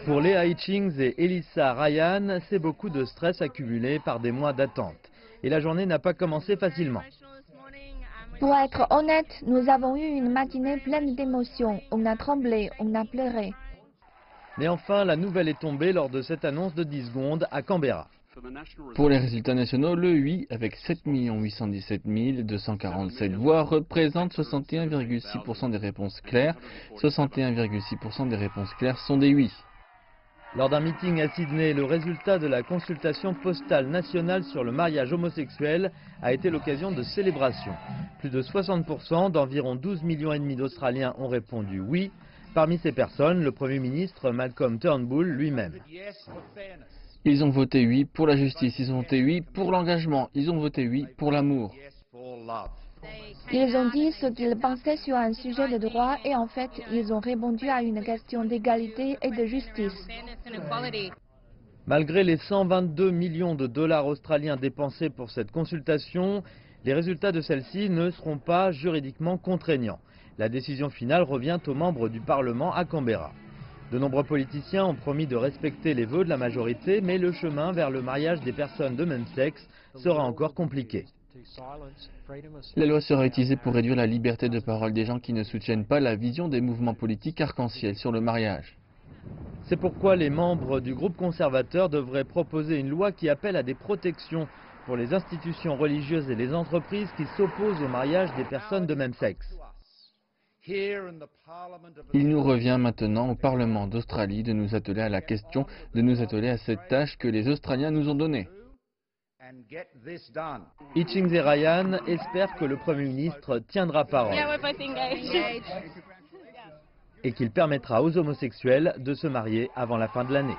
Pour Leah Hitchings et Elissa Ryan, c'est beaucoup de stress accumulé par des mois d'attente. Et la journée n'a pas commencé facilement. Pour être honnête, nous avons eu une matinée pleine d'émotions. On a tremblé, on a pleuré. Mais enfin, la nouvelle est tombée lors de cette annonce de 10 secondes à Canberra. Pour les résultats nationaux, le oui, avec 7 817 247 voix, représente 61,6% des réponses claires. 61,6% des réponses claires sont des oui. Lors d'un meeting à Sydney, le résultat de la consultation postale nationale sur le mariage homosexuel a été l'occasion de célébrations. Plus de 60% d'environ 12,5 millions d'Australiens ont répondu oui. Parmi ces personnes, le Premier ministre Malcolm Turnbull lui-même. Ils ont voté oui pour la justice, ils ont voté oui pour l'engagement, ils ont voté oui pour l'amour. Ils ont dit ce qu'ils pensaient sur un sujet de droit et en fait, ils ont répondu à une question d'égalité et de justice. Malgré les 122 millions de dollars australiens dépensés pour cette consultation, les résultats de celle-ci ne seront pas juridiquement contraignants. La décision finale revient aux membres du Parlement à Canberra. De nombreux politiciens ont promis de respecter les vœux de la majorité, mais le chemin vers le mariage des personnes de même sexe sera encore compliqué. La loi sera utilisée pour réduire la liberté de parole des gens qui ne soutiennent pas la vision des mouvements politiques arc-en-ciel sur le mariage. C'est pourquoi les membres du groupe conservateur devraient proposer une loi qui appelle à des protections pour les institutions religieuses et les entreprises qui s'opposent au mariage des personnes de même sexe. Il nous revient maintenant au Parlement d'Australie de nous atteler à la question, de nous atteler à cette tâche que les Australiens nous ont donnée. Hitchings et Ryan espèrent que le Premier ministre tiendra parole et qu'il permettra aux homosexuels de se marier avant la fin de l'année.